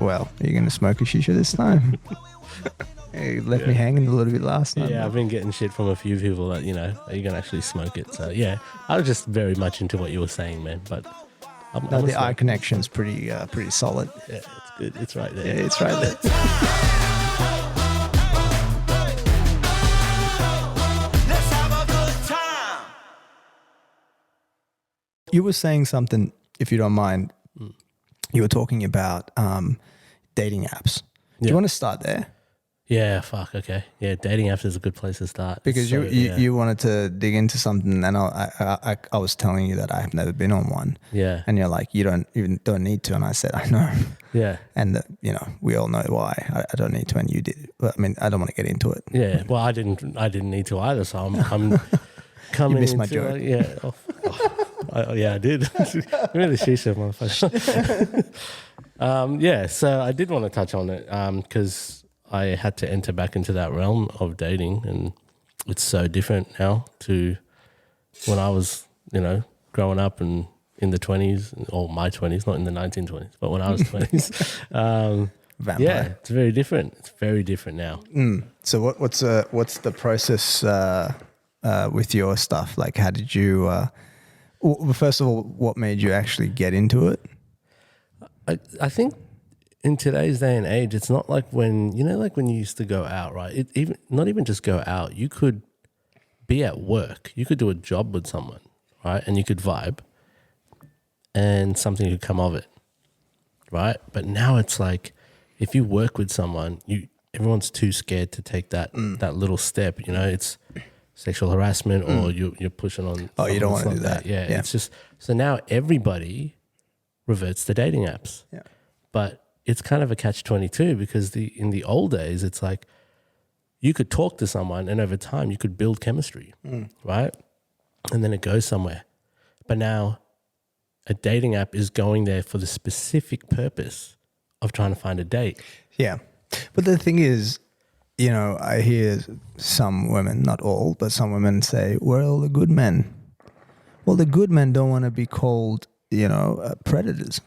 Well, are you going to smoke a shisha this time? You left me hanging a little bit last night. Yeah, I've been getting shit from a few people that, you know, are you going to actually smoke it? So, yeah, I was just very much into what you were saying, man. But No, the eye connection's pretty solid. Yeah, it's good. It's right there. Yeah, it's right there. You were saying something, if you don't mind. You were talking about dating apps. Do you want to start there? Yeah, fuck, okay. Yeah, dating apps is a good place to start. Because you wanted to dig into something, and I was telling you that I have never been on one. Yeah. And you're like, you don't need to, and I said, I know. Yeah. And you know, we all know why I don't need to, and you did. But I mean, I don't want to get into it. Yeah. Well, I didn't need to either. So I'm coming. You missed my into, joke. Yeah, I did. Really, shisha, motherfucker. Yeah. So I did want to touch on it because I had to enter back into that realm of dating, and it's so different now to when I was, you know, growing up and in the 20s, or my 20s, not in the 1920s, but when I was 20s. Vampire. Yeah, it's very different. It's very different now. So what's the process with your stuff? Like, how did you? Well, first of all, what made you actually get into it? I think in today's day and age, it's not like when you used to go out, right? Not even just go out. You could be at work. You could do a job with someone, right? And you could vibe, and something could come of it, right? But now it's like, if you work with someone, everyone's too scared to take that little step. You know, it's sexual harassment, or you're pushing on. Oh, you don't want to do that. Yeah, it's just so now everybody reverts to dating apps. Yeah, but it's kind of a catch-22 because in the old days, it's like you could talk to someone and over time you could build chemistry, right? And then it goes somewhere. But now a dating app is going there for the specific purpose of trying to find a date. Yeah. But the thing is, you know, I hear some women, not all, but some women say, where are all the good men? Well, the good men don't want to be called, you know, predators.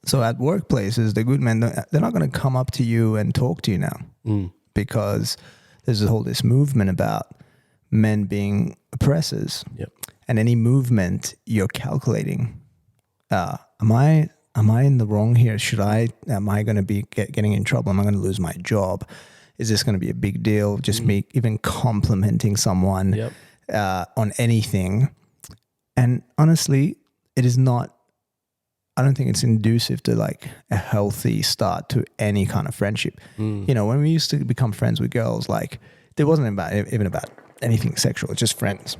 So at workplaces, the good men, they're not going to come up to you and talk to you now because there's this movement about men being oppressors. Yep. And any movement you're calculating, am I in the wrong here? Am I going to be getting in trouble? Am I going to lose my job? Is this going to be a big deal? Just me even complimenting someone on anything. And honestly, it is not, I don't think it's inducive to like a healthy start to any kind of friendship. You know, when we used to become friends with girls, like there wasn't even about anything sexual. It's just friends.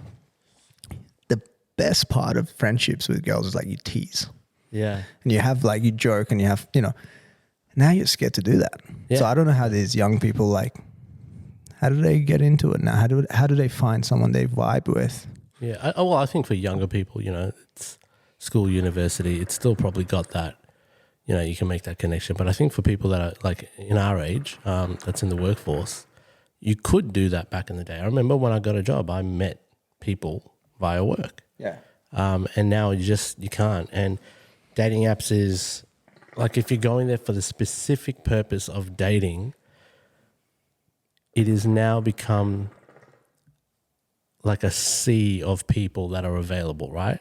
The best part of friendships with girls is like you tease. Yeah. And you have like, you joke and you have, you know, now you're scared to do that. Yeah. So I don't know how these young people, like, how do they get into it now? How do they find someone they vibe with? Yeah. I think for younger people, you know, it's school, university, it's still probably got that, you know, you can make that connection. But I think for people that are like in our age, that's in the workforce, you could do that back in the day. I remember when I got a job, I met people via work. Yeah. And now you can't. And dating apps is like, if you're going there for the specific purpose of dating, it has now become like a sea of people that are available, right?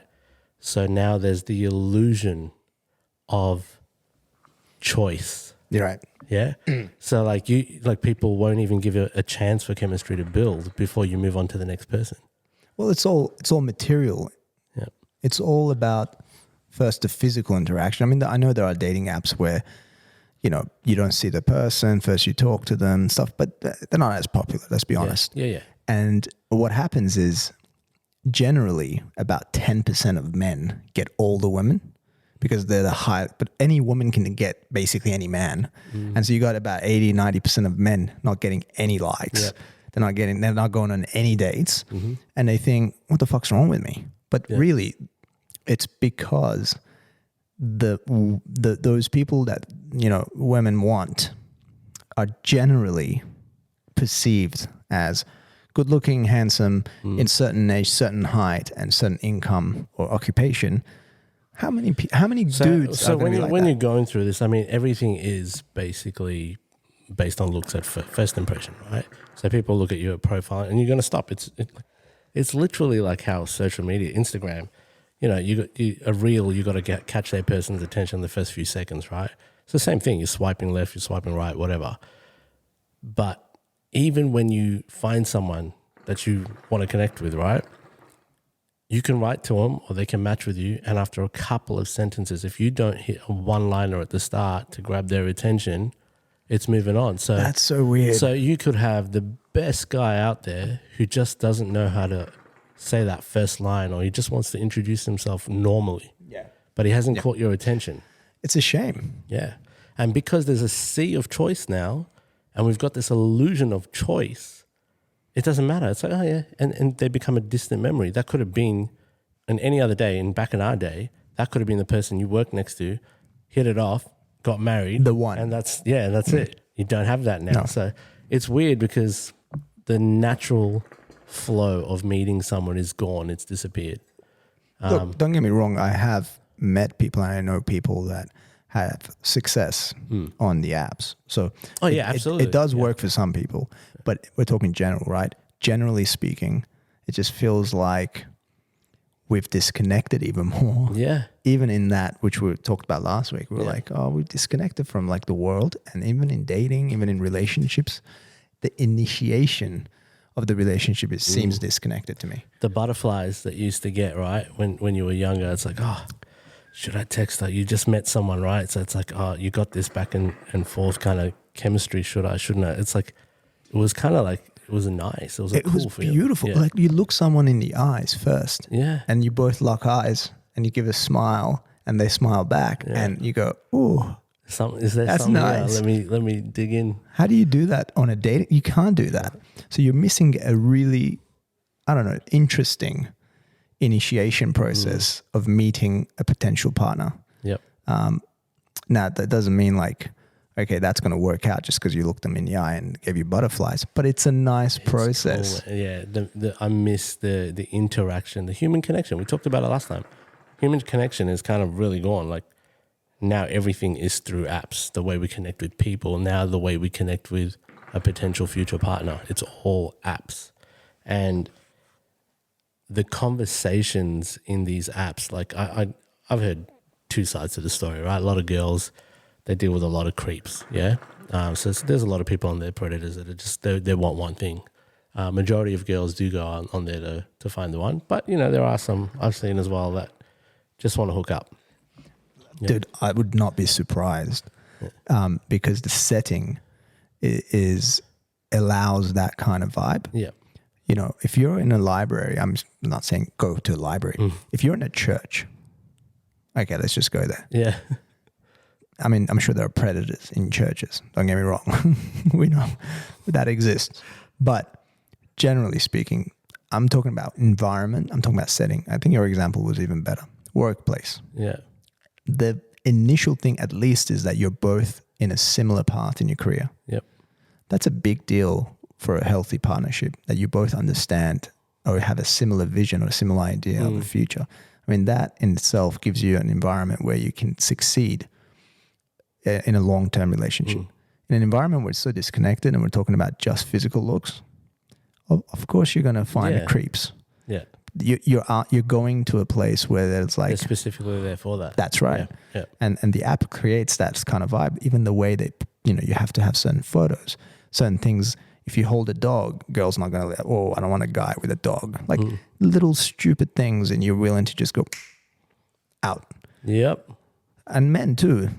So now there's the illusion of choice. You're right. Yeah. So like people won't even give a chance for chemistry to build before you move on to the next person. Well, it's all material. Yeah. It's all about first the physical interaction. I mean, I know there are dating apps where, you know, you don't see the person, first you talk to them and stuff, but they're not as popular, let's be honest. Yeah. And what happens is generally about 10% of men get all the women because they're the high, but any woman can get basically any man. And so you got about 80-90% of men not getting any likes. Yep. They're not going on any dates. And they think, what the fuck's wrong with me? But really it's because those people that, you know, women want are generally perceived as good looking, handsome, in certain age, certain height and certain income or occupation. How many dudes So are going to be like when that? you're going through this, I mean, everything is basically based on looks at first impression, right? So people look at your profile, and you're going to stop. It's literally like how social media, Instagram, you know, a reel, you got to catch that person's attention in the first few seconds, right? It's the same thing. You're swiping left, you're swiping right, whatever. But even when you find someone that you want to connect with, right? You can write to them or they can match with you. And after a couple of sentences, if you don't hit a one-liner at the start to grab their attention, it's moving on. So That's so weird. So you could have the best guy out there who just doesn't know how to say that first line, or he just wants to introduce himself normally. Yeah. But he hasn't caught your attention. It's a shame. Yeah. And because there's a sea of choice now, and we've got this illusion of choice, it doesn't matter. It's like, oh yeah. And they become a distant memory. That could have been on any other day, and back in our day, that could have been the person you worked next to, hit it off, got married. The one. And that's it. You don't have that now. No. So it's weird because the natural flow of meeting someone is gone. It's disappeared. Look, don't get me wrong. I have met people and I know people that have success on the apps. So absolutely. It does work for some people, but we're talking general, right? Generally speaking, it just feels like we've disconnected even more. Yeah. Even in that, which we talked about last week, we were like, oh, we've disconnected from like the world, and even in dating, even in relationships, the initiation of the relationship seems disconnected to me. The butterflies that you used to get, right? When you were younger, it's like, oh, should I text her? You just met someone, right? So it's like, oh, you got this back and forth kind of chemistry. Should I, shouldn't I? It's like, it was kind of like, it was nice. It was a cool feeling. Beautiful. Yeah. Like you look someone in the eyes first. Yeah. And you both lock eyes and you give a smile and they smile back and you go, ooh. Is there That's something? nice. Let me dig in. How do you do that on a date? You can't do that. So you're missing a really, I don't know, interesting initiation process of meeting a potential partner. Yep. Now, that doesn't mean like, okay, that's going to work out just because you looked them in the eye and gave you butterflies. But it's a nice process. Cool. Yeah. I miss the interaction, the human connection. We talked about it last time. Human connection is kind of really gone. Like now everything is through apps. The way we connect with people, now the way we connect with a potential future partner, it's all apps. And the conversations in these apps, like I've heard two sides to the story, right? A lot of girls, they deal with a lot of creeps, yeah? So there's a lot of people on there, predators, that are just, they want one thing. Majority of girls do go on there to find the one. But, you know, there are some I've seen as well that just want to hook up. Yeah. Dude, I would not be surprised because the setting allows that kind of vibe. Yeah. You know, if you're in a library, I'm not saying go to a library. If you're in a church, okay, let's just go there. Yeah. I mean, I'm sure there are predators in churches. Don't get me wrong. We know that exists. But generally speaking, I'm talking about environment. I'm talking about setting. I think your example was even better. Workplace. Yeah. The initial thing, at least, is that you're both in a similar path in your career. Yep. That's a big deal for a healthy partnership, that you both understand or have a similar vision or a similar idea of the future. I mean, that in itself gives you an environment where you can succeed in a long-term relationship. In an environment where it's so disconnected and we're talking about just physical looks, of course you're going to find the creeps. Yeah. You're going to a place where there's like... They're specifically there for that. That's right. Yeah. And the app creates that kind of vibe. Even the way that, you know, you have to have certain photos, certain things. If you hold a dog, girls not going to, oh, I don't want a guy with a dog. Like little stupid things, and you're willing to just go out. Yep. And men too.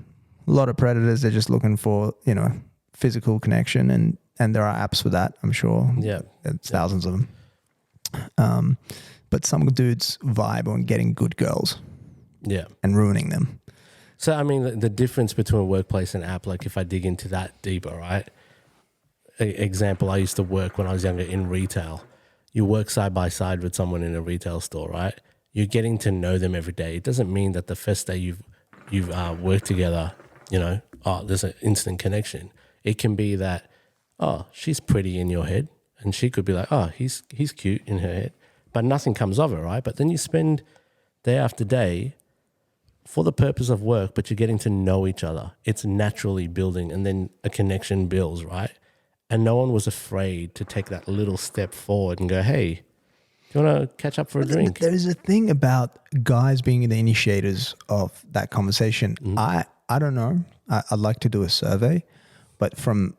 A lot of predators, they're just looking for, you know, physical connection, and there are apps for that, I'm sure. Yeah. There's thousands of them. But some dudes vibe on getting good girls. Yeah. And ruining them. So, I mean, the difference between workplace and app, like if I dig into that deeper, right? Example, I used to work when I was younger in retail. You work side by side with someone in a retail store, right? You're getting to know them every day. It doesn't mean that the first day you've worked together, you know, oh, there's an instant connection. It can be that, oh, she's pretty in your head, and she could be like, oh, he's cute in her head, but nothing comes of it, right? But then you spend day after day for the purpose of work, but you're getting to know each other. It's naturally building, and then a connection builds, right? And no one was afraid to take that little step forward and go, hey, do you want to catch up for a drink? There is a thing about guys being the initiators of that conversation. I don't know. I'd like to do a survey, but from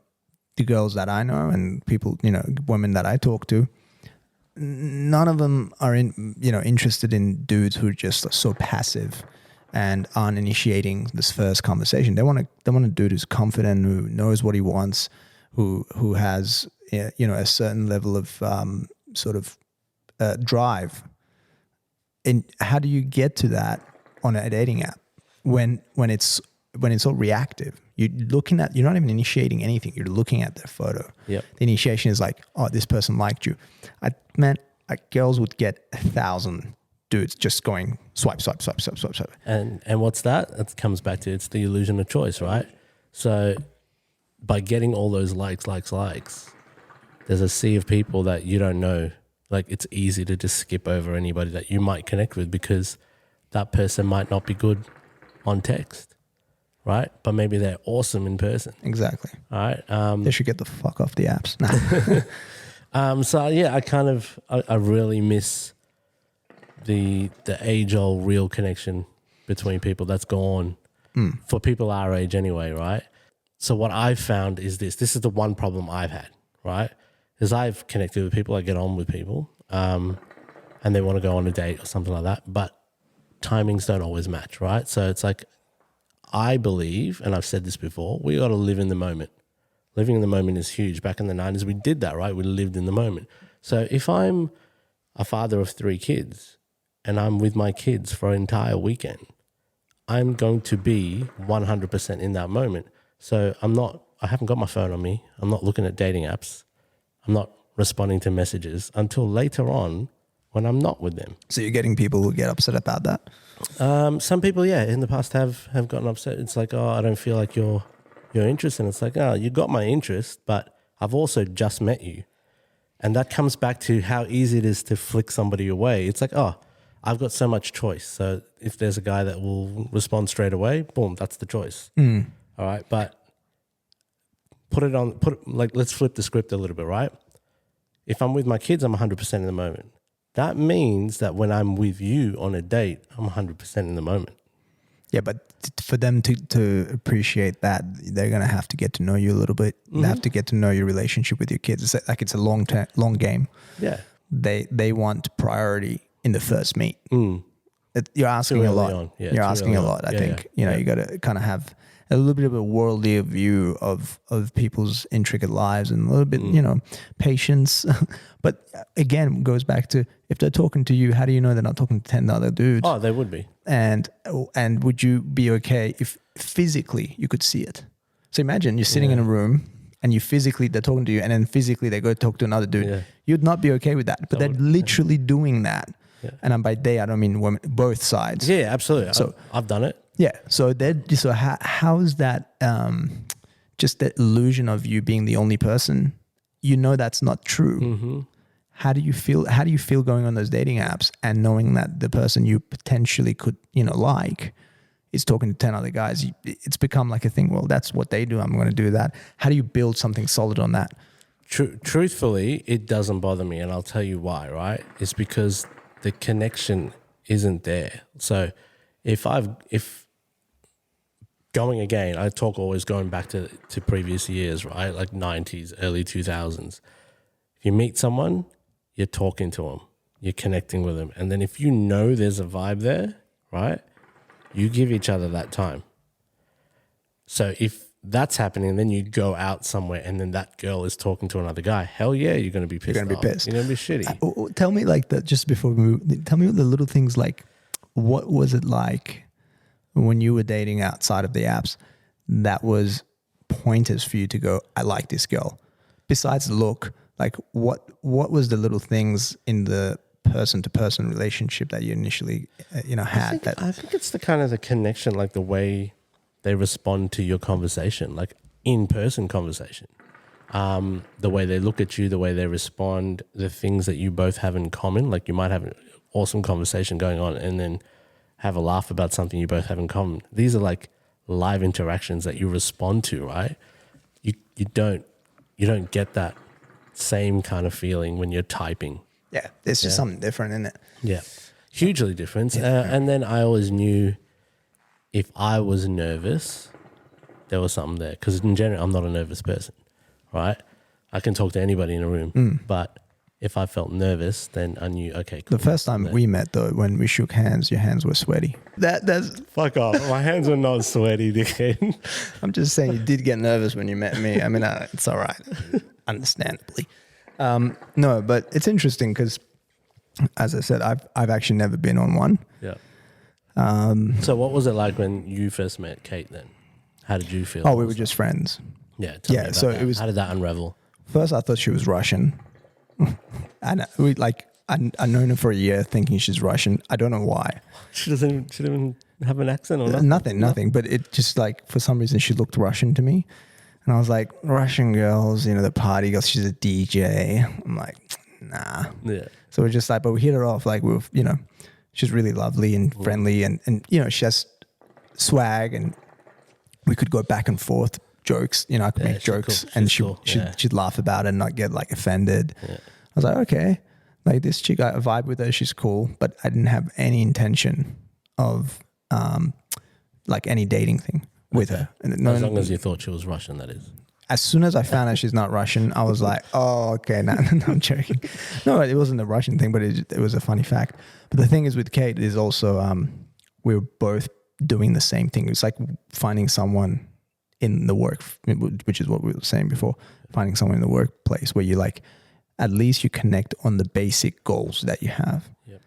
the girls that I know and people, women that I talk to, none of them are interested in dudes who are just so passive and aren't initiating this first conversation. They want a dude who's confident, who knows what he wants, who has a certain level of drive. And how do you get to that on a dating app when it's all reactive? You're not even initiating anything. You're looking at their photo. Yep. The initiation is like, oh, this person liked you. Girls would get 1,000 dudes just going swipe. And what's that? It comes back to, it's the illusion of choice, right? So by getting all those likes, there's a sea of people that you don't know. Like, it's easy to just skip over anybody that you might connect with because that person might not be good on text, right? But maybe they're awesome in person. Exactly. All right. They should get the fuck off the apps. Nah. So yeah, I really miss the age-old real connection between people that's gone for people our age anyway, right? So what I've found is this is the one problem I've had, right? Is I've connected with people, I get on with people, and they want to go on a date or something like that, but timings don't always match, right? So it's like, I believe, and I've said this before, we got to live in the moment. Living in the moment is huge. Back in the 90s, we did that, right? We lived in the moment. So if I'm a father of 3 kids and I'm with my kids for an entire weekend, I'm going to be 100% in that moment. So I haven't got my phone on me. I'm not looking at dating apps. I'm not responding to messages until later on when I'm not with them. So you're getting people who get upset about that? Some people, yeah, in the past have gotten upset. It's like, oh, I don't feel like you're interested. And it's like, oh, you got my interest, but I've also just met you. And that comes back to how easy it is to flick somebody away. It's like, oh, I've got so much choice. So if there's a guy that will respond straight away, boom, that's the choice. All right. But let's flip the script a little bit, right? If I'm with my kids, I'm 100% in the moment. That means that when I'm with you on a date, I'm 100% in the moment. Yeah, but for them to appreciate that, they're going to have to get to know you a little bit. They have to get to know your relationship with your kids. It's like it's a long game. Yeah. They want priority in the first meet. You're asking a lot. Yeah, you're asking a lot. I think you got to kind of have a little bit of a worldly view of people's intricate lives and a little bit, patience. But again, goes back to, if they're talking to you, how do you know they're not talking to 10 other dudes? Oh, they would be. And would you be okay if physically you could see it? So imagine you're sitting in a room and they're talking to you, and then physically they go talk to another dude. Yeah. You'd not be okay with that. But they're literally doing that. Yeah. And by they, I don't mean women, both sides. Yeah, absolutely. So I've done it. Yeah. So how is that just that illusion of you being the only person? That's not true. Mm-hmm. How do you feel? How do you feel going on those dating apps and knowing that the person you potentially could, like, is talking to 10 other guys? It's become like a thing. Well, that's what they do. I'm going to do that. How do you build something solid on that? Truthfully, it doesn't bother me, and I'll tell you why. Right? It's because the connection isn't there. So if going again, I talk always going back to previous years, right? Like 90s, early 2000s. If you meet someone, you're talking to them, you're connecting with them. And then if you know there's a vibe there, right, you give each other that time. So if that's happening, then you go out somewhere and then that girl is talking to another guy, hell yeah, you're going to be pissed. You're going to be pissed. You're going to be shitty. Tell me just before we move, tell me the little things, like, what was it like when you were dating outside of the apps that was pointers for you to go, I like this girl? Besides the look, like what was the little things in the person-to-person relationship that you initially had? I think it's the kind of the connection, like the way they respond to your conversation, like in-person conversation. The way they look at you, the way they respond, the things that you both have in common. Like you might have an awesome conversation going on and then have a laugh about something you both have in common. These are like live interactions that you respond to, right? You don't get that same kind of feeling when you're typing. Yeah, it's just something different, isn't it? Yeah, hugely different. And then I always knew if I was nervous, there was something there. Because in general, I'm not a nervous person, right? I can talk to anybody in a room, but if I felt nervous, then I knew, okay, cool. The first time we met, though, when we shook hands, your hands were sweaty. That's Fuck off. My hands were not sweaty, dickhead. I'm just saying you did get nervous when you met me. I mean, it's all right, understandably. No, but it's interesting because, as I said, I've actually never been on one. Yeah. So what was it like when you first met Kate then? How did you feel? Oh, we were just friends. Yeah. Tell me about so that. it was. How did that unravel? First, I thought she was Russian. And I've known her for a year thinking she's Russian. I don't know why. She doesn't even have an accent or Nothing. But it just like, for some reason, she looked Russian to me. And I was like, Russian girls, the party girls, she's a DJ. I'm like, nah. Yeah. So we're just like, but we hit her off. Like, she's really lovely and friendly. And she has swag and we could go back and forth. Jokes, I could make jokes, and she'd laugh about it and not get like offended. Yeah. I was like, okay, like this chick, I vibe with her, she's cool, but I didn't have any intention of like any dating thing with her. And as long as you thought she was Russian, that is. As soon as I found out she's not Russian, I was like, oh, okay, no, I'm joking. No, it wasn't a Russian thing, but it was a funny fact. But the thing is with Kate is also we were both doing the same thing. It's like finding someone in the work, which is what we were saying before, finding someone in the workplace where you like, at least you connect on the basic goals that you have. Yep.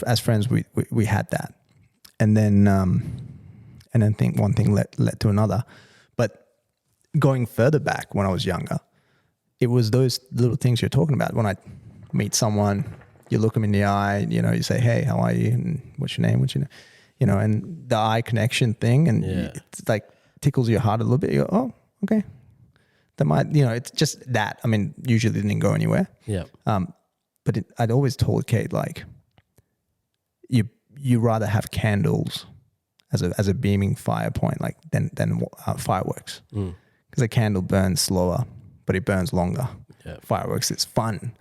As friends, we had that, and then think one thing led to another. But going further back when I was younger, it was those little things you're talking about. When I meet someone, you look them in the eye, you say, hey, how are you? And what's your name? And the eye connection thing, and it's like, tickles your heart a little bit. You go, oh, okay. That might, it's just that. I mean, usually it didn't go anywhere. Yeah. But I'd always told Kate, like, you rather have candles as a beaming fire point, like than fireworks, because a candle burns slower, but it burns longer. Yeah. Fireworks, it's fun,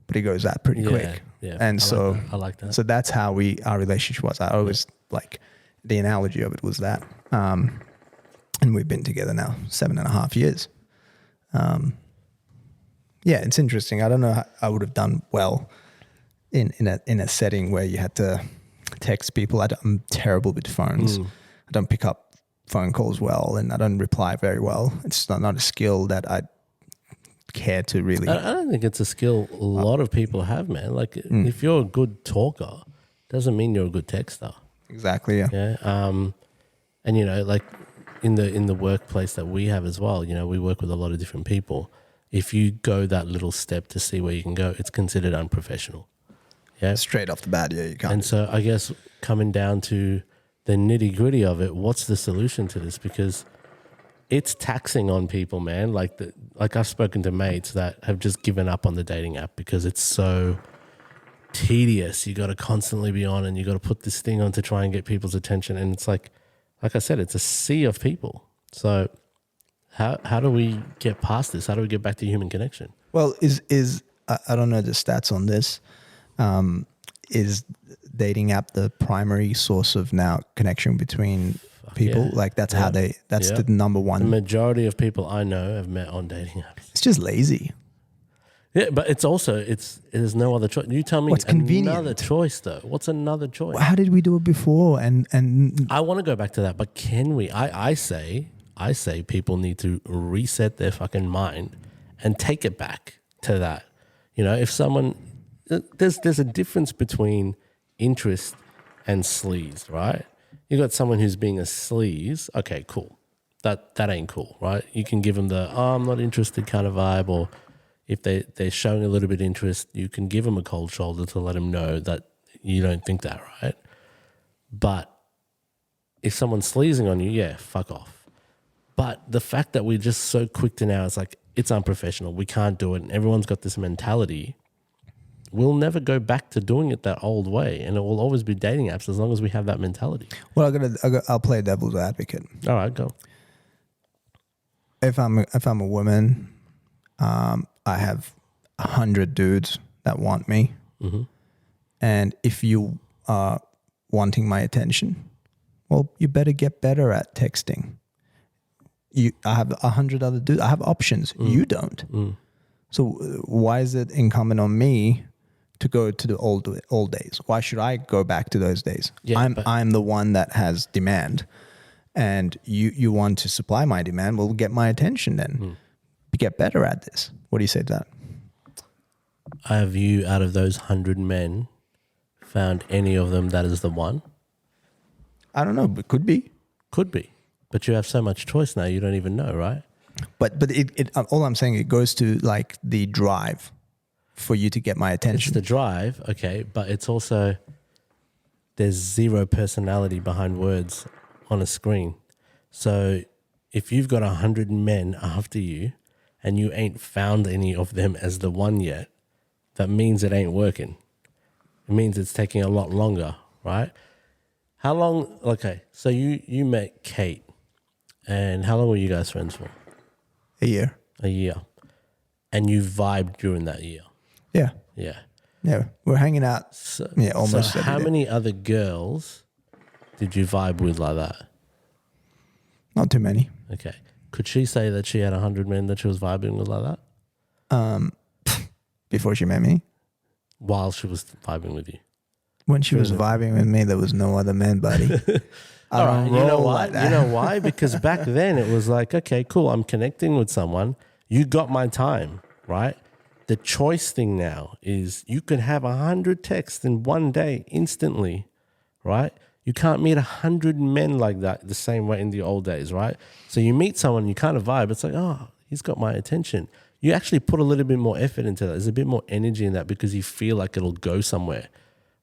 but it goes out pretty quick. Yeah. And I like that. So that's how our relationship was. I always like the analogy of it was that. And we've been together now 7.5 years. It's interesting. I don't know how I would have done well in a setting where you had to text people. I'm terrible with phones. I don't pick up phone calls well, and I don't reply very well. It's not a skill that I care to really. I don't think it's a skill a lot of people have, man. Like if you're a good talker, doesn't mean you're a good texter. Exactly. Yeah. Yeah. And like. In the workplace that we have as well, we work with a lot of different people. If you go that little step to see where you can go, it's considered unprofessional. Yeah, straight off the bat, yeah, you can't. And so I guess coming down to the nitty gritty of it, what's the solution to this? Because it's taxing on people, man. Like I've spoken to mates that have just given up on the dating app because it's so tedious. You got to constantly be on, and you got to put this thing on to try and get people's attention, and it's like I said, it's a sea of people. So how do we get past this? How do we get back to human connection? Well, I don't know the stats on this. Is dating app the primary source of now connection between people? Yeah. Like that's how that's the number one. The majority of people I know have met on dating apps. It's just lazy. Yeah, but there's no other choice. You tell me what's convenient? Another choice though. What's another choice? How did we do it before? And I want to go back to that, but can we? I say people need to reset their fucking mind and take it back to that. If someone there's a difference between interest and sleaze, right? You got someone who's being a sleaze. Okay, cool. That ain't cool, right? You can give them the I'm not interested kind of vibe, or if they're showing a little bit of interest, you can give them a cold shoulder to let them know that you don't think that, right? But if someone's sleazing on you, yeah, fuck off. But the fact that we're just so quick to now, it's like, it's unprofessional, we can't do it, and everyone's got this mentality, we'll never go back to doing it that old way, and it will always be dating apps as long as we have that mentality. Well, I'll play devil's advocate. All right, go. If I'm a woman, I have 100 dudes that want me, and if you are wanting my attention, well, you better get better at texting. I have 100 other dudes. I have options. You don't. So why is it incumbent on me to go to the old days? Why should I go back to those days? Yeah, I'm the one that has demand, and you want to supply my demand. Well, get my attention then. Get better at this. What do you say to that? Have you, out of those 100 men, found any of them that is the one? I don't know, but could be. Could be. But you have so much choice now, you don't even know, right? But it all I'm saying, it goes to like the drive for you to get my attention. It's the drive, okay, but it's also there's zero personality behind words on a screen. So if you've got 100 men after you and you ain't found any of them as the one yet, that means it ain't working. It means it's taking a lot longer, right? How long? Okay, so you met Kate, and how long were you guys friends for? A year. A year. And you vibed during that year? Yeah. Yeah. Yeah. We're hanging out. Almost. So how many other girls did you vibe with like that? Not too many. Okay. Could she say that she had 100 men that she was vibing with like that? Before she met me? While she was vibing with you? When she was vibing with me, there was no other men, buddy. All right, you know why? You know why? Because back then it was like, okay, cool, I'm connecting with someone. You got my time, right? The choice thing now is you can have 100 texts in one day instantly, right? You can't meet 100 men like that the same way in the old days, right? So you meet someone, you kind of vibe. It's like, oh, he's got my attention. You actually put a little bit more effort into that. There's a bit more energy in that because you feel like it'll go somewhere,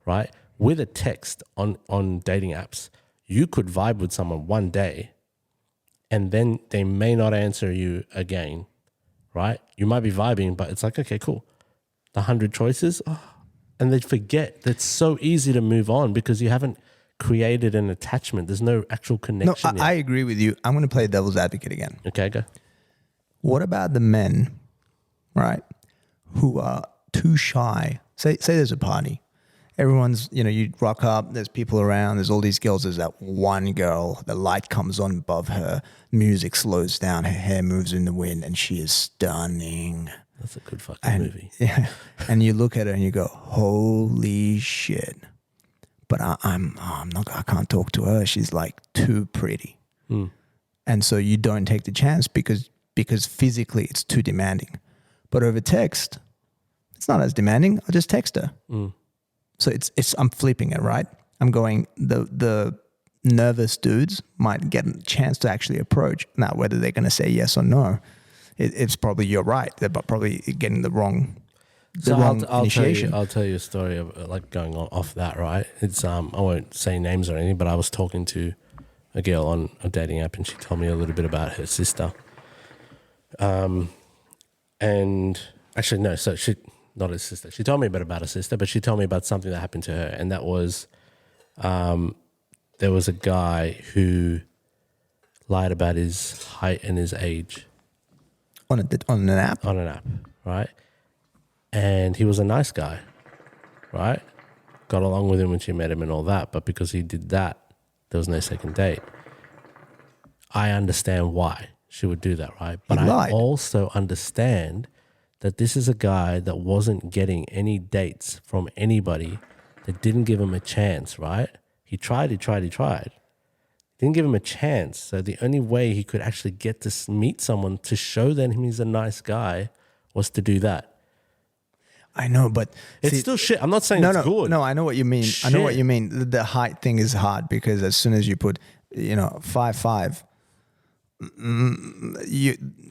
right? With a text on dating apps, you could vibe with someone one day and then they may not answer you again, right? You might be vibing, but it's like, okay, cool. The 100 choices, and they forget. That's so easy to move on because you haven't created an attachment. There's no actual connection. No, I agree with you. I'm going to play devil's advocate again. Okay, go. What about the men, right, who are too shy? Say there's a party. Everyone's, you rock up, there's people around, there's all these girls, there's that one girl, the light comes on above her, music slows down, her hair moves in the wind, and she is stunning. That's a good fucking movie. Yeah, and you look at her and you go, holy shit. But I can't talk to her. She's like too pretty. And so you don't take the chance because physically it's too demanding. But over text, it's not as demanding. I'll just text her. So I'm flipping it, right? I'm going, the nervous dudes might get a chance to actually approach. Now, whether they're going to say yes or no, it's probably, you're right. They're probably getting the wrong initiation. I'll tell you a story of like going off that, right? It's I won't say names or anything, but I was talking to a girl on a dating app and she told me a little bit about her sister. And actually, no, so not his sister. She told me a bit about her sister, but she told me about something that happened to her. And that was there was a guy who lied about his height and his age. On an app? On an app, right? And he was a nice guy, right? Got along with him when she met him and all that. But because he did that, there was no second date. I understand why she would do that, right? But I also understand that this is a guy that wasn't getting any dates from anybody, that didn't give him a chance, right? He tried. Didn't give him a chance. So the only way he could actually get to meet someone to show them he's a nice guy was to do that. I know, but it's still shit. I'm not saying it's good. No, I know what you mean. Shit. I know what you mean. The height thing is hard because as soon as you put, 5'5",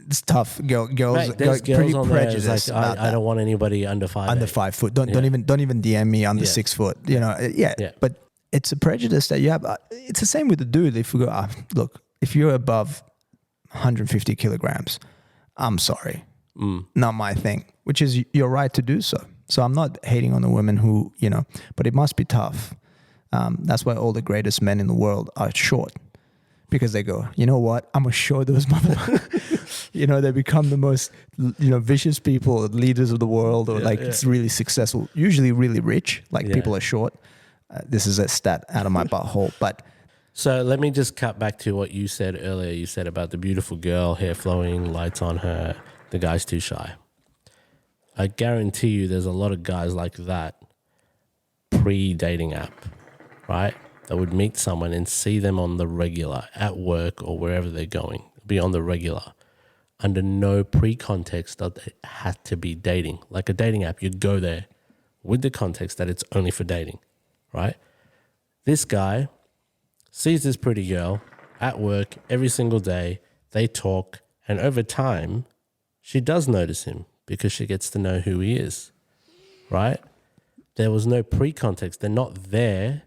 it's tough. Girls pretty prejudiced. Like, I don't want anybody under 5'8". Under 5 foot. Don't even DM me under 6 foot. But it's a prejudice that you have. It's the same with the dude. If you go, look, if you're above 150 kilograms, I'm sorry, not my thing. Which is your right to do so. So I'm not hating on the women who, but it must be tough. That's why all the greatest men in the world are short, because they go, you know what? I'm going to show those motherfuckers. They become the most, vicious people, leaders of the world, or it's really successful, usually really rich. People are short. This is a stat out of my butthole, but. So let me just cut back to what you said earlier. You said about the beautiful girl, hair flowing, lights on her, the guy's too shy. I guarantee you there's a lot of guys like that pre-dating app, right? That would meet someone and see them on the regular at work or wherever they're going, be on the regular, under no pre-context that it had to be dating. Like a dating app, you'd go there with the context that it's only for dating, right? This guy sees this pretty girl at work every single day. They talk, and over time, she does notice him because she gets to know who he is, right? There was no pre-context. They're not there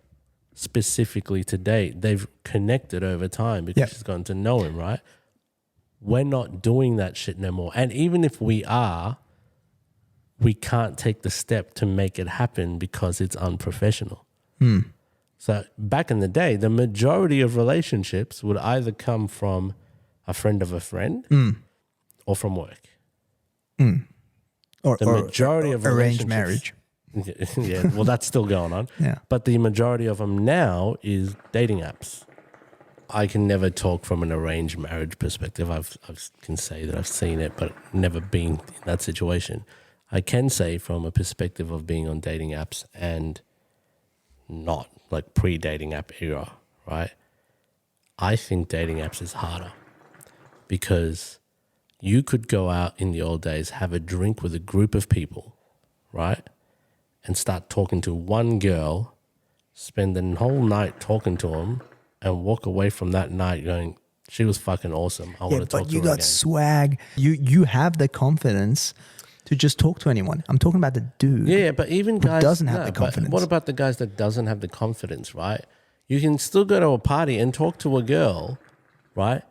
specifically to date. They've connected over time because she's gotten to know him, right? We're not doing that shit no more. And even if we are, we can't take the step to make it happen because it's unprofessional. So back in the day, the majority of relationships would either come from a friend of a friend or from work. Or the majority of arranged marriage. Yeah, well, that's still going on. Yeah. But the majority of them now is dating apps. I can never talk from an arranged marriage perspective. I can say that I've seen it, but never been in that situation. I can say from a perspective of being on dating apps and not like pre-dating app era, right? I think dating apps is harder because you could go out in the old days, have a drink with a group of people, right? And start talking to one girl, spend the whole night talking to them, and walk away from that night going, she was fucking awesome. I want to talk to her But you again. got swag. You have the confidence to just talk to anyone. I'm talking about the dude. Yeah, but even guys doesn't have the confidence. What about the guys that doesn't have the confidence, right? You can still go to a party and talk to a girl, right?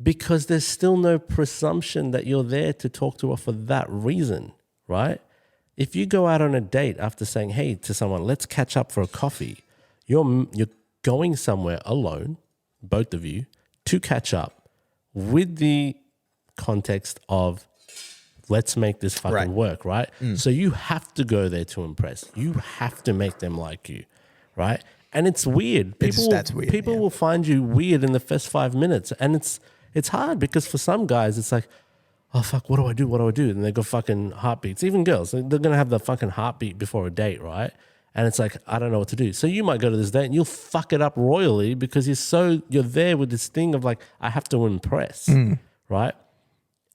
Because there's still no presumption that you're there to talk to her for that reason, right? If you go out on a date after saying, hey, to someone, let's catch up for a coffee, you're going somewhere alone, both of you, to catch up with the context of let's make this fucking work, right? So you have to go there to impress. You have to make them like you, right? And it's weird. People will find you weird in the first 5 minutes. And it's hard because for some guys, it's like, oh, fuck, what do I do? What do I do? And they go fucking heartbeats. Even girls, they're going to have the fucking heartbeat before a date, right? And it's like, I don't know what to do. So you might go to this date and you'll fuck it up royally because you're there with this thing of like, I have to impress, right?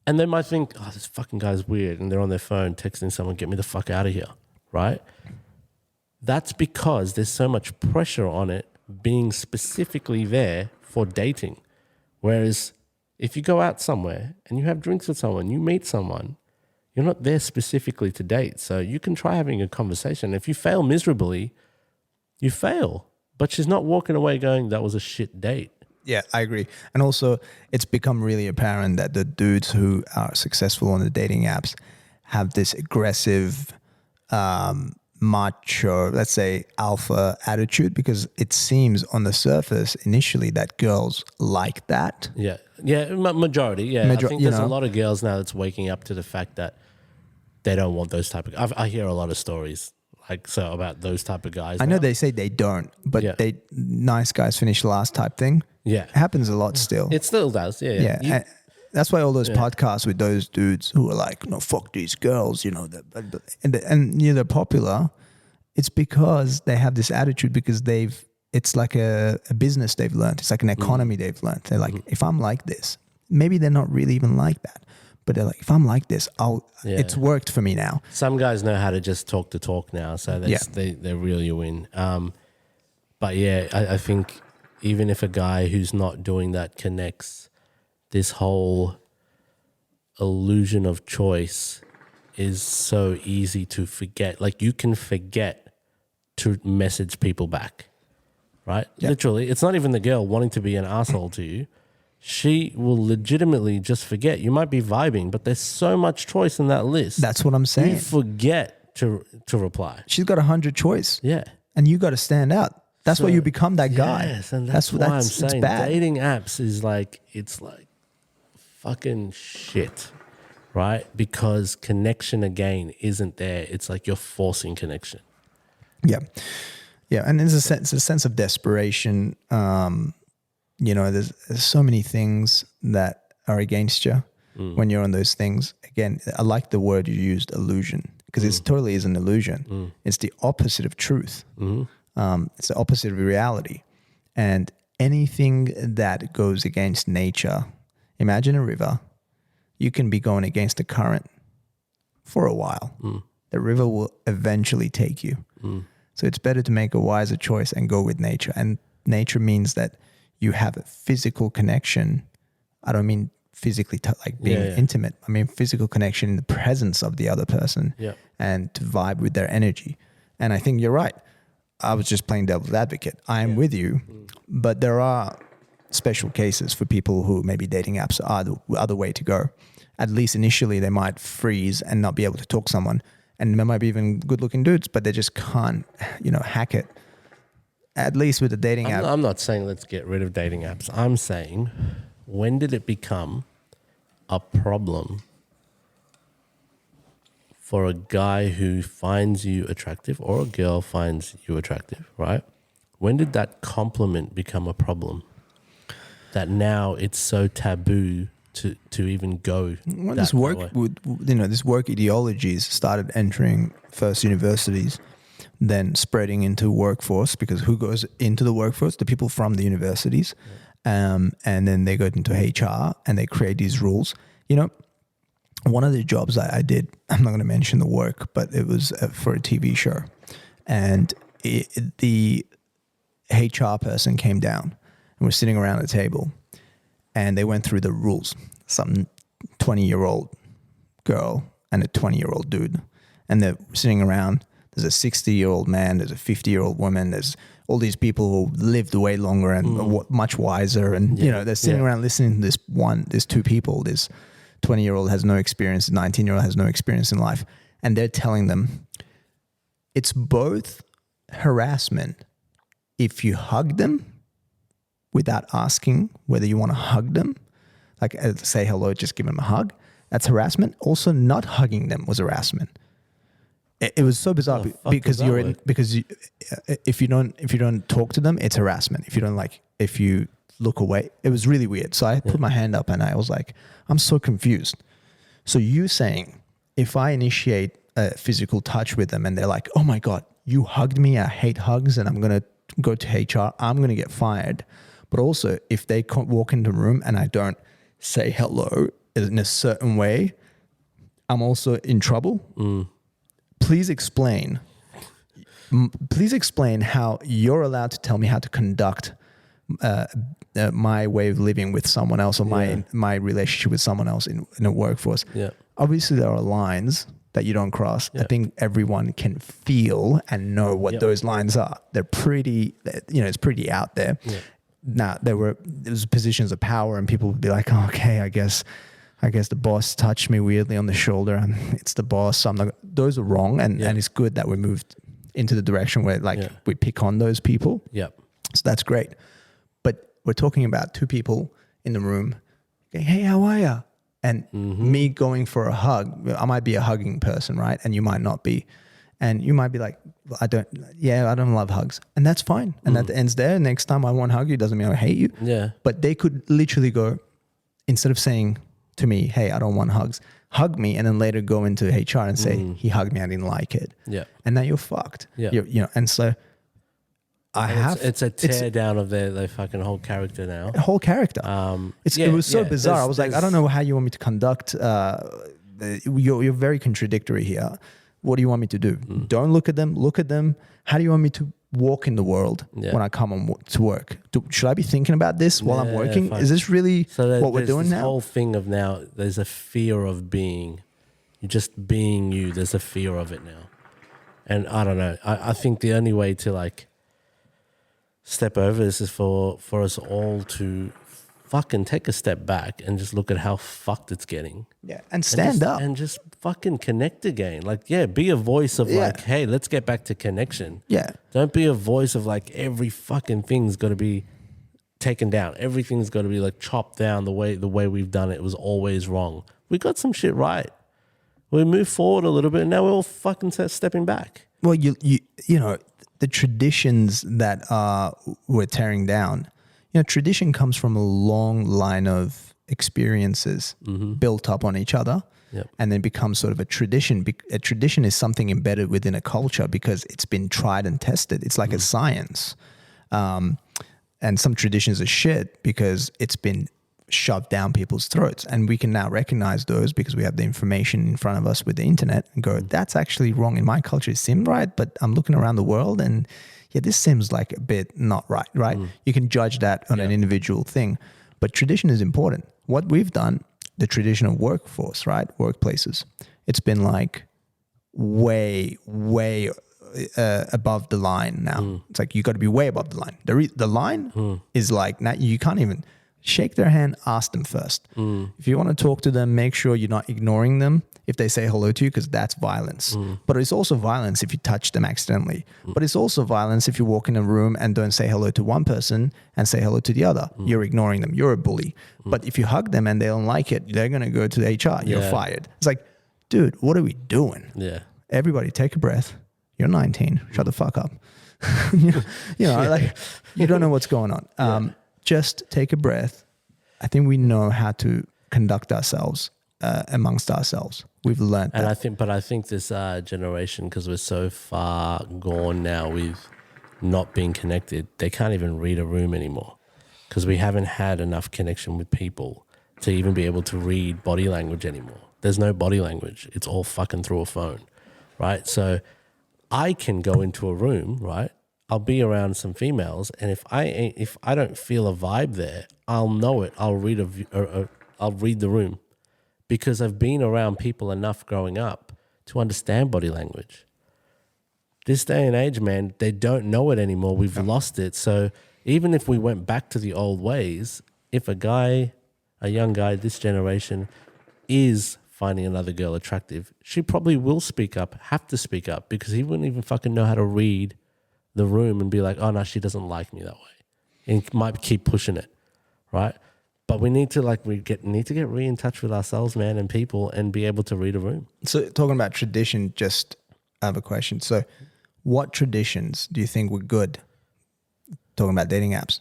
And they might think, oh, this fucking guy's weird. And they're on their phone texting someone, get me the fuck out of here, right? That's because there's so much pressure on it being specifically there for dating. Whereas if you go out somewhere and you have drinks with someone, you meet someone, you're not there specifically to date. So you can try having a conversation. If you fail miserably, you fail. But she's not walking away going, that was a shit date. Yeah, I agree. And also, it's become really apparent that the dudes who are successful on the dating apps have this aggressive, macho, let's say alpha attitude, because it seems on the surface initially that girls like that. Yeah. Yeah, majority. Yeah, I think there's a lot of girls now that's waking up to the fact that they don't want those type of. I hear a lot of stories about those type of guys. I know they say they don't, but nice guys finish last type thing. Yeah, it happens a lot still. It still does. Yeah. And that's why all those podcasts with those dudes who are like, no, fuck these girls, and they're popular. It's because they have this attitude because it's like a business they've learned. It's like an economy they've learned. They're like, if I'm like this, maybe they're not really even like that, but they're like, if I'm like this, it's worked for me now. Some guys know how to just talk the talk now, so they reel you in. But yeah, I think even if a guy who's not doing that connects, this whole illusion of choice is so easy to forget. Like you can forget to message people back, right? Yep. Literally, it's not even the girl wanting to be an asshole to you. She will legitimately just forget. You might be vibing, but there's so much choice in that list. That's what I'm saying. You forget to reply. She's got 100 choice. Yeah. And you got to stand out. That's why you become that guy. Yes, and that's why I'm saying bad. dating apps is like, it's like fucking shit, right? Because connection again isn't there. It's like you're forcing connection. Yeah. Yeah. And there's a sense of desperation. There's so many things that are against you when you're on those things. Again, I like the word you used, illusion, because it totally is an illusion. It's the opposite of truth. It's the opposite of reality. And anything that goes against nature, imagine a river, you can be going against the current for a while. The river will eventually take you. So it's better to make a wiser choice and go with nature. And nature means that you have a physical connection. I don't mean physically like being intimate. I mean physical connection in the presence of the other person and to vibe with their energy. And I think you're right. I was just playing devil's advocate. I am with you, but there are special cases for people who maybe dating apps are the other way to go. At least initially they might freeze and not be able to talk to someone. And there might be even good looking dudes, but they just can't, hack it. At least with the dating app. I'm not saying let's get rid of dating apps. I'm saying, when did it become a problem for a guy who finds you attractive or a girl finds you attractive, right? When did that compliment become a problem? That now it's so taboo to even go. Well, this work ideologies started entering first universities, then spreading into workforce, because who goes into the workforce? The people from the universities. And then they go into HR and they create these rules. One of the jobs I did, I'm not going to mention the work, but it was for a TV show. And the HR person came down and we're sitting around the table and they went through the rules. Some 20-year-old girl and a 20-year-old dude. And they're sitting around. There's a 60-year-old man, there's a 50-year-old woman, there's all these people who lived way longer and are much wiser. And, they're sitting around listening to there's two people. This 20-year-old has no experience, 19-year-old has no experience in life. And they're telling them it's both harassment if you hug them without asking whether you want to hug them. Like say hello, just give them a hug. That's harassment. Also, not hugging them was harassment. It was so bizarre because if you don't talk to them, it's harassment. If you look away, it was really weird. So I put my hand up and I was like, I'm so confused. So you saying if I initiate a physical touch with them and they're like, oh my God, you hugged me, I hate hugs and I'm going to go to HR, I'm going to get fired. But also if they walk into the room and I don't say hello in a certain way, I'm also in trouble. Please explain how you're allowed to tell me how to conduct my way of living with someone else or my relationship with someone else in a workforce. Yeah. Obviously, there are lines that you don't cross. Yeah. I think everyone can feel and know what those lines are. They're pretty, it's pretty out there. Yeah. Now, there was positions of power and people would be like, oh, okay, I guess the boss touched me weirdly on the shoulder and it's the boss. Those are wrong. And it's good that we moved into the direction where we pick on those people. Yeah. So that's great. But we're talking about two people in the room going, hey, how are you? And me going for a hug. I might be a hugging person, right? And you might not be. And you might be like, I don't love hugs. And that's fine. And that ends there. Next time I won't hug you doesn't mean I hate you. Yeah. But they could literally go, instead of saying to me, hey, I don't want hugs, hug me, and then later go into HR and say, he hugged me, I didn't like it. Yeah. And now you're fucked. Yeah. And so it's a tear down of their fucking whole character now. Whole character. It was so bizarre. I was like, I don't know how you want me to conduct. You're very contradictory here. What do you want me to do? Don't look at them. Look at them. How do you want me to walk in the world when I come to work? Should I be thinking about this while I'm working? Fine. Is this really what we're doing now? The whole thing of now, there's a fear of being, just being you. There's a fear of it now. And I don't know. I think the only way to step over this is for us all to fucking take a step back and just look at how fucked it's getting. Yeah. And stand up. And just fucking connect again. Like, yeah, be a voice of like, hey, let's get back to connection. Yeah. Don't be a voice of like every fucking thing's got to be taken down. Everything's got to be like chopped down the way we've done it. It was always wrong. We got some shit right. We moved forward a little bit and now we're all fucking stepping back. Well, you know, the traditions that we're tearing down, you know, tradition comes from a long line of experiences built up on each other, and then becomes sort of a tradition. A tradition is something embedded within a culture because it's been tried and tested. It's like a science. And some traditions are shit because it's been shoved down people's throats. And we can now recognize those because we have the information in front of us with the internet and go, that's actually wrong in my culture. It seemed right, but I'm looking around the world and yeah, this seems like a bit not right, right? You can judge that on an individual thing, but tradition is important. What we've done, the traditional workforce, right? Workplaces, it's been like way above the line now. It's like you got to be way above the line. The line is like, now you can't even shake their hand, ask them first. If you want to talk to them, make sure you're not ignoring them if they say hello to you, because that's violence. But it's also violence if you touch them accidentally. But it's also violence if you walk in a room and don't say hello to one person and say hello to the other. You're ignoring them. You're a bully. But if you hug them and they don't like it, they're going to go to the HR. You're fired. It's like, dude, what are we doing? Yeah. Everybody take a breath. You're 19. Shut the fuck up. you know, like you don't know what's going on. Just take a breath. I think we know how to conduct ourselves amongst ourselves. We've learned that. And I think this generation, because we're so far gone now with not being connected, they can't even read a room anymore because we haven't had enough connection with people to even be able to read body language anymore. There's no body language. It's all fucking through a phone, right? So I can go into a room, right? I'll be around some females, and if I don't feel a vibe there, I'll know it. I'll read I'll read the room because I've been around people enough growing up to understand body language. This day and age, man, they don't know it anymore. We've lost it. So even if we went back to the old ways, if a young guy, this generation, is finding another girl attractive, she probably will speak up, have to speak up, because he wouldn't even fucking know how to read the room and be like, oh no, she doesn't like me that way. And might keep pushing it, right? But we need to need to get in touch with ourselves, man, and people, and be able to read a room. So talking about tradition, just I have a question. So what traditions do you think were good, talking about dating apps,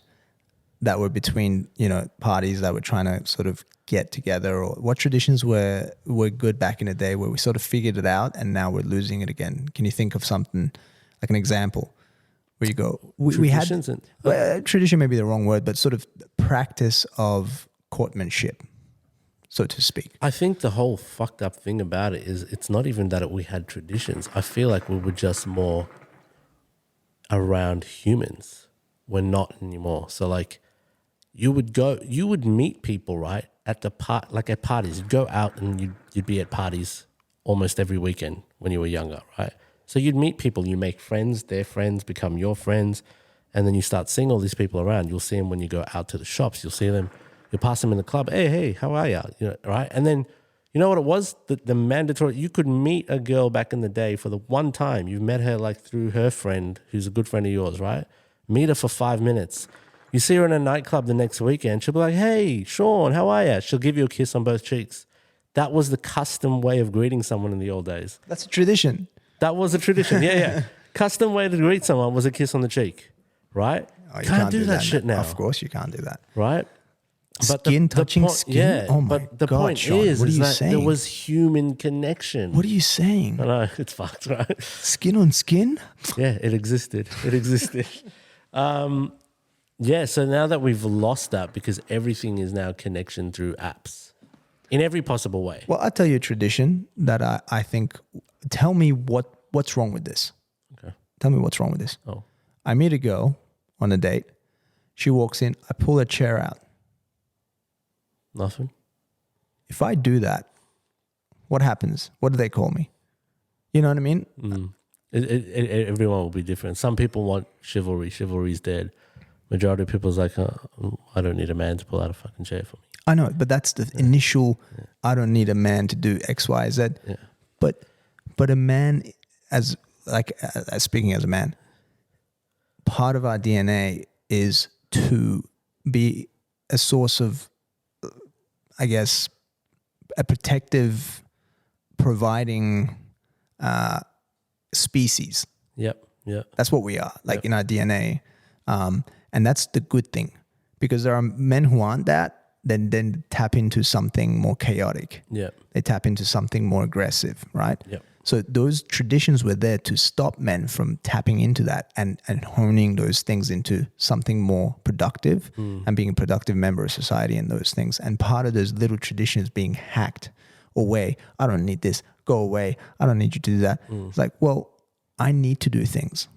that were between, you know, parties that were trying to sort of get together? Or what traditions were good back in the day where we sort of figured it out and now we're losing it again? Can you think of something, like an example? Where you go, we had tradition may be the wrong word, but sort of practice of courtmanship, so to speak. I think the whole fucked up thing about it is it's not even that we had traditions. I feel like we were just more around humans. We're not anymore. So like you would meet people, right, at at parties. You'd go out and you'd be at parties almost every weekend when you were younger, right? So you'd meet people, you make friends, their friends become your friends, and then you start seeing all these people around. You'll see them when you go out to the shops. You'll see them. You'll pass them in the club. Hey, how are you? You know, right? And then you know what it was? The mandatory. You could meet a girl back in the day for the one time. You've met her like through her friend, who's a good friend of yours, right? Meet her for 5 minutes. You see her in a nightclub the next weekend. She'll be like, hey, Sean, how are you? She'll give you a kiss on both cheeks. That was the custom way of greeting someone in the old days. That's a tradition. That was a tradition. Yeah. Custom way to greet someone was a kiss on the cheek, right? Oh, you can't do that shit now. Of course you can't do that. Right? Skin touching skin? Yeah, oh my but the God, point Sean, is what are you that saying? there was human connection. What are you saying? I know, it's fucked, right? Skin on skin? Yeah, it existed. It existed. Yeah, so now that we've lost that because everything is now connection through apps in every possible way. Well, I'll tell you a tradition that I think, tell me what's wrong with this. Okay. Tell me what's wrong with this. Oh. I meet a girl on a date. She walks in. I pull her chair out. Nothing. If I do that, what happens? What do they call me? You know what I mean? Everyone will be different. Some people want chivalry. Chivalry's dead. Majority of people's like, I don't need a man to pull out a fucking chair for me. I know, but that's the initial. I don't need a man to do X, Y, Z. Yeah. But a man, as speaking as a man, part of our DNA is to be a source of, I guess, a protective, providing species. Yep. That's what we are, in our DNA. And that's the good thing, because there are men who aren't that, then tap into something more chaotic. Yeah. They tap into something more aggressive, right? Yeah. So those traditions were there to stop men from tapping into that and honing those things into something more productive and being a productive member of society and those things. And part of those little traditions being hacked away. I don't need this. Go away. I don't need you to do that. It's like, well, I need to do things.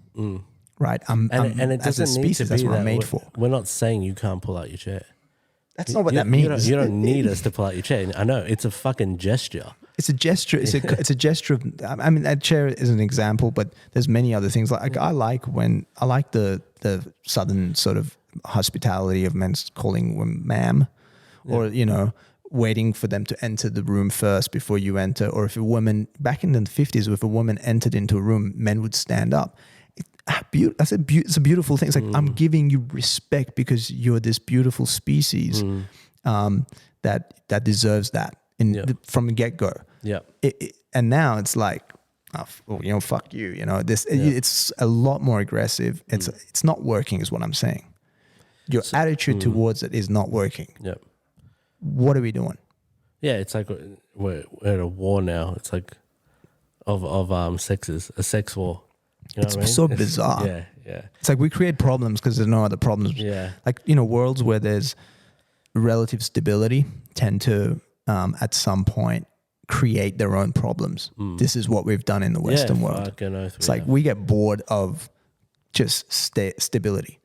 Right? And it doesn't as a species, need to be that's what that. I'm made for. We're not saying you can't pull out your chair. That's not what that means. You don't need us to pull out your chair. I know, it's a fucking gesture. It's a gesture. It's a gesture of. I mean, that chair is an example, but there's many other things. I like the southern sort of hospitality of men calling women ma'am, or waiting for them to enter the room first before you enter. Or if a woman back in the 50s, if a woman entered into a room, men would stand up. It's a beautiful thing. It's like I'm giving you respect because you're this beautiful species that deserves that from the get go. Yeah. And now it's like, fuck you. It's a lot more aggressive. It's not working, is what I'm saying. Your attitude towards it is not working. Yeah. What are we doing? Yeah, it's like we're at a war now. It's like of sexes, a sex war. You know It's so bizarre. Yeah. It's like we create problems because there's no other problems. Yeah. Like, worlds where there's relative stability tend to, at some point, create their own problems. This is what we've done in the Western world. It's like we get bored of just stability.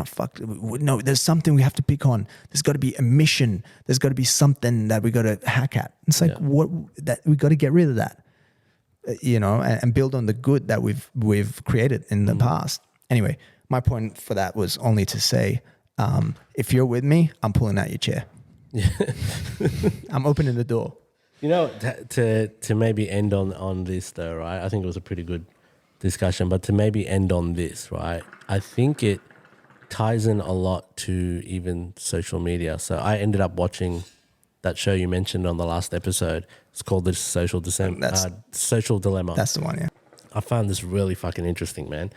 Fuck. No, there's something we have to pick on. There's got to be a mission. There's got to be something that we got to hack at. It's like that we got to get rid of that. And build on the good that we've created in the past. Anyway, my point for that was only to say, if you're with me, I'm pulling out your chair. I'm opening the door. To maybe end on this though, right? I think it was a pretty good discussion, but to maybe end on this, right? I think it ties in a lot to even social media. So I ended up watching that show you mentioned on the last episode. It's called The Social Dilemma. That's the one, yeah. I found this really fucking interesting, man.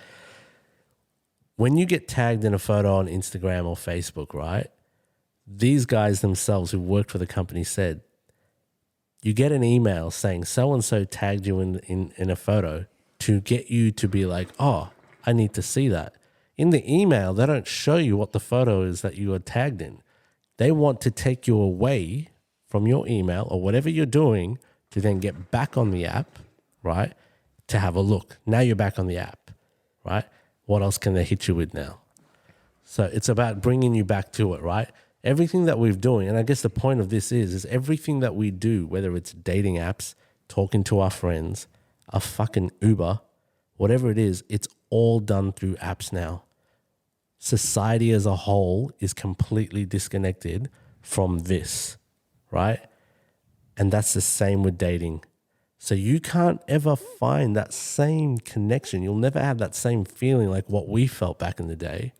When you get tagged in a photo on Instagram or Facebook, right? These guys themselves who worked for the company said, you get an email saying so-and-so tagged you in a photo to get you to be like, oh, I need to see that. In the email, they don't show you what the photo is that you are tagged in. They want to take you away from your email or whatever you're doing to then get back on the app, right, to have a look. Now you're back on the app, right? What else can they hit you with now? So it's about bringing you back to it, right? Everything that we're doing, and I guess the point of this is everything that we do, whether it's dating apps, talking to our friends, a fucking Uber, whatever it is, it's all done through apps now. Society as a whole is completely disconnected from this, right? And that's the same with dating. So you can't ever find that same connection. You'll never have that same feeling like what we felt back in the day,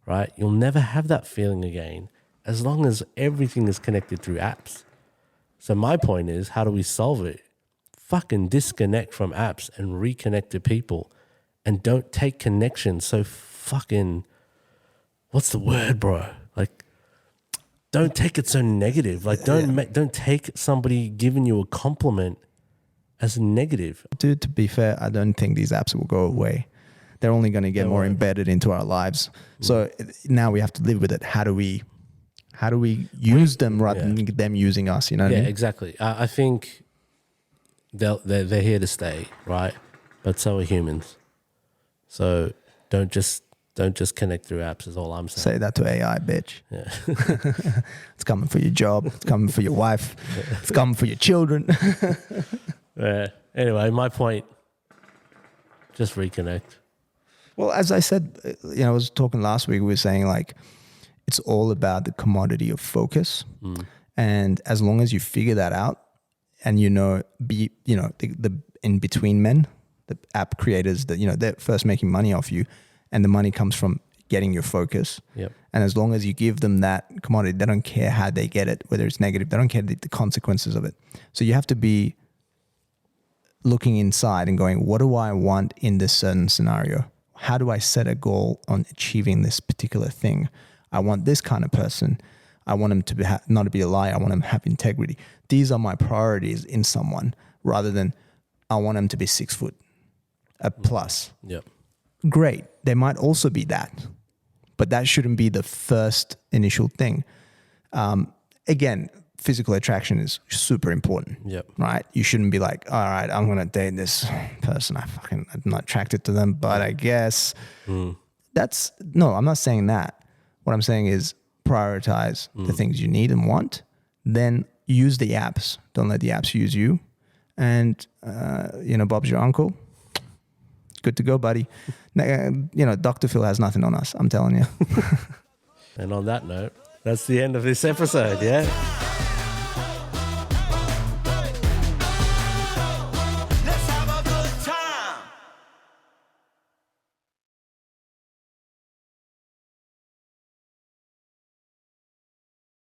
right? You'll never have that feeling again as long as everything is connected through apps. So my point is, how do we solve it? Fucking disconnect from apps and reconnect to people, and don't take connection so fucking, what's the word, bro? Like, don't take it so negative. Like, don't take somebody giving you a compliment as negative. Dude, to be fair, I don't think these apps will go away. They're only going to get more embedded into our lives. So now we have to live with it. How do we use them rather than them using us? You know what I mean? Yeah, exactly. I think they're here to stay, right? But so are humans. So don't just connect through apps is all I'm saying. Say that to AI, bitch. Yeah. It's coming for your job. It's coming for your wife. It's coming for your children. Anyway, my point, just reconnect. Well, as I said, I was talking last week, we were saying like, it's all about the commodity of focus. And as long as you figure that out and the in between men, the app creators that, they're first making money off you and the money comes from getting your focus. Yep. And as long as you give them that commodity, they don't care how they get it, whether it's negative, they don't care the consequences of it. So you have to be looking inside and going, what do I want in this certain scenario? How do I set a goal on achieving this particular thing? I want this kind of person. I want him to not to be a liar. I want him to have integrity. These are my priorities in someone rather than I want him to be 6 foot a plus. Yep. Great. They might also be that, but that shouldn't be the first initial thing. Again, physical attraction is super important. Yep. Right? You shouldn't be like, all right, I'm going to date this person. I'm not attracted to them, but I guess no, I'm not saying that. What I'm saying is prioritize the things you need and want, then use the apps. Don't let the apps use you. And, Bob's your uncle. Good to go, buddy. Dr. Phil has nothing on us. I'm telling you. And on that note, that's the end of this episode, yeah?